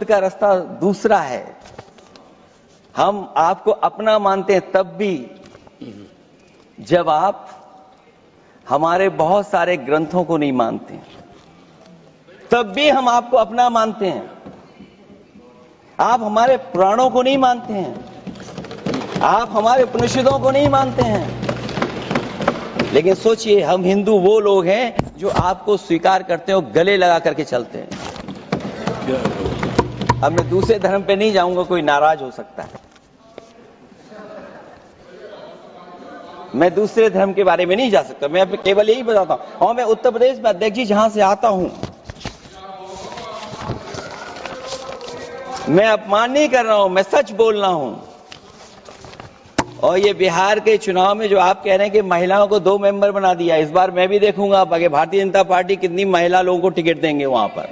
का रास्ता दूसरा है। हम आपको अपना मानते हैं तब भी जब आप हमारे बहुत सारे ग्रंथों को नहीं मानते, तब भी हम आपको अपना मानते हैं। आप हमारे पुराणों को नहीं मानते हैं, आप हमारे उपनिषदों को नहीं मानते हैं, लेकिन सोचिए हम हिंदू वो लोग हैं जो आपको स्वीकार करते हैं और गले लगा करके चलते हैं। अब मैं दूसरे धर्म पे नहीं जाऊंगा, कोई नाराज हो सकता है। मैं दूसरे धर्म के बारे में नहीं जा सकता, मैं केवल यही बताता हूं। और मैं उत्तर प्रदेश में अध्यक्ष जी जहां से आता हूं, मैं अपमान नहीं कर रहा हूं, मैं सच बोल रहा हूं। और ये बिहार के चुनाव में जो आप कह रहे हैं कि महिलाओं को 2 मेंबर बना दिया, इस बार मैं भी देखूंगा आगे भारतीय जनता पार्टी कितनी महिला लोगों को टिकट देंगे वहां पर।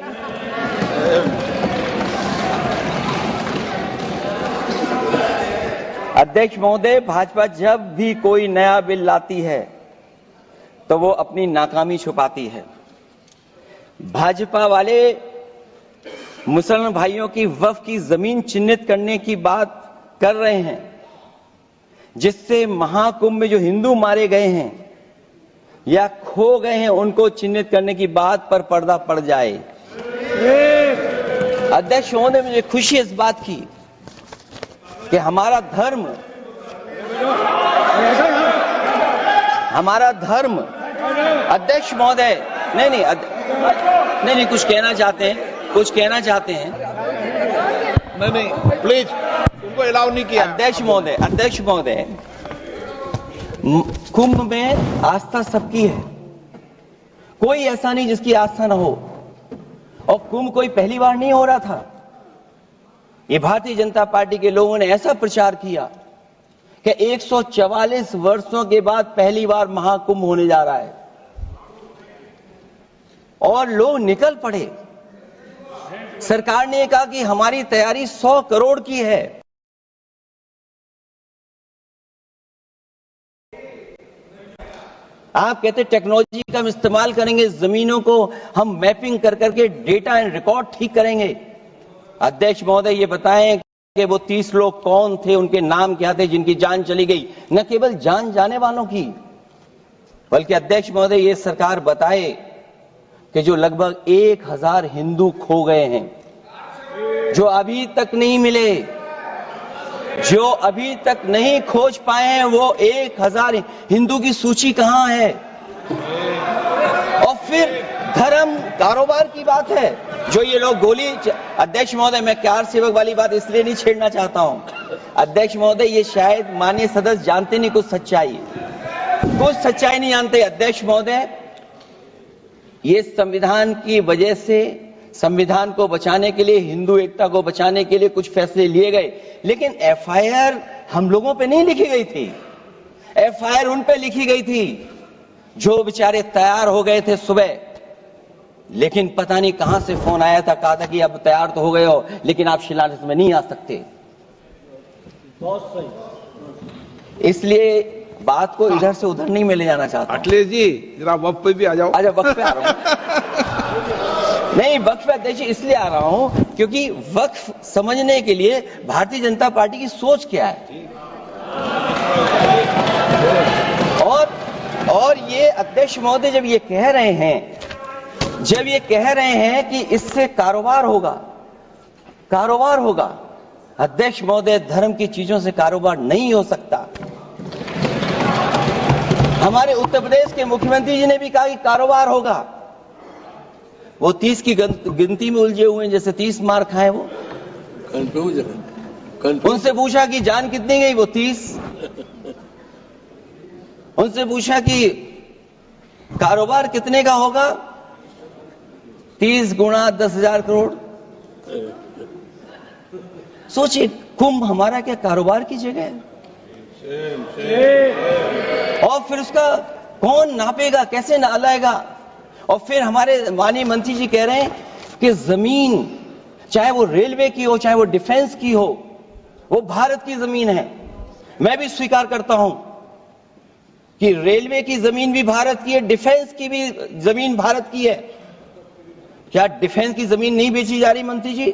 अध्यक्ष महोदय, भाजपा जब भी कोई नया बिल लाती है तो वो अपनी नाकामी छुपाती है। भाजपा वाले मुसलमान भाइयों की वक्फ की जमीन चिन्हित करने की बात कर रहे हैं, जिससे महाकुंभ में जो हिंदू मारे गए हैं या खो गए हैं उनको चिन्हित करने की बात पर पर्दा पड़ जाए। अध्यक्ष महोदय, मुझे खुशी इस बात की कि हमारा धर्म अध्यक्ष महोदय नहीं कुछ कहना चाहते हैं नहीं प्लीज, तुमको अलाउ नहीं किया। अध्यक्ष महोदय, कुंभ में आस्था सबकी है, कोई ऐसा नहीं जिसकी आस्था ना हो। और कुंभ कोई पहली बार नहीं हो रहा था। ये भारतीय जनता पार्टी के लोगों ने ऐसा प्रचार किया कि 144 वर्षों के बाद पहली बार महाकुंभ होने जा रहा है और लोग निकल पड़े। सरकार ने कहा कि हमारी तैयारी 100 करोड़ की है। आप कहते टेक्नोलॉजी का हम इस्तेमाल करेंगे, जमीनों को हम मैपिंग कर करके डेटा एंड रिकॉर्ड ठीक करेंगे। अध्यक्ष महोदय, ये बताएं कि वो 30 लोग कौन थे, उनके नाम क्या थे जिनकी जान चली गई, न केवल जान जाने वालों की, बल्कि अध्यक्ष महोदय ये सरकार बताए कि जो लगभग 1000 हिंदू खो गए हैं, जो अभी तक नहीं मिले, जो अभी तक नहीं खोज पाए हैं, वो 1000 हिंदू की सूची कहां है? और फिर धर्म कारोबार की बात है जो ये लोग गोली। अध्यक्ष महोदय, मैं कार सेवक वाली बात इसलिए नहीं छेड़ना चाहता हूं। अध्यक्ष महोदय, ये शायद माननीय सदस्य जानते नहीं कुछ सच्चाई नहीं जानते। अध्यक्ष महोदय, ये संविधान की वजह से, संविधान को बचाने के लिए, हिंदू एकता को बचाने के लिए कुछ फैसले लिए गए, लेकिन एफआईआर हम लोगों पे नहीं लिखी गई थी। एफआईआर उन पे लिखी गई थी जो बेचारे तैयार हो गए थे सुबह, लेकिन पता नहीं कहां से फोन आया था, कहा था कि अब तैयार तो हो गए हो लेकिन आप शिलान्यास में नहीं आ सकते। बहुत सही। इसलिए बात को इधर से उधर नहीं में ले जाना चाहता। अखिलेश जी, जरा वक्त पे भी आ जाओ। आजा, वक्त पे आ रहा हूं। नहीं, वक्त पे अध्यक्ष इसलिए आ रहा हूं क्योंकि वक्त समझने के लिए भारतीय जनता पार्टी की सोच क्या है। और ये अध्यक्ष महोदय जब ये कह रहे हैं कि इससे कारोबार होगा, अध्यक्ष महोदय, धर्म की चीजों से कारोबार नहीं हो सकता। हमारे उत्तर प्रदेश के मुख्यमंत्री जी ने भी कहा कि कारोबार होगा। वो 30 की गिनती में उलझे हुए हैं, जैसे 30 मार खाए वो। उनसे पूछा कि जान कितनी गई, वो 30। उनसे पूछा कि कारोबार कितने का होगा, 30 गुणा 10,000 करोड़। सोचिए, कुंभ हमारा क्या कारोबार की जगह है? और फिर उसका कौन नापेगा, कैसे नालाएगा? और फिर हमारे माननीय मंत्री जी कह रहे हैं कि जमीन, चाहे वो रेलवे की हो, चाहे वो डिफेंस की हो, वो भारत की जमीन है। मैं भी स्वीकार करता हूं कि रेलवे की जमीन भी भारत की है, डिफेंस की भी जमीन भारत की है। क्या डिफेंस की जमीन नहीं बेची जा रही मंत्री जी?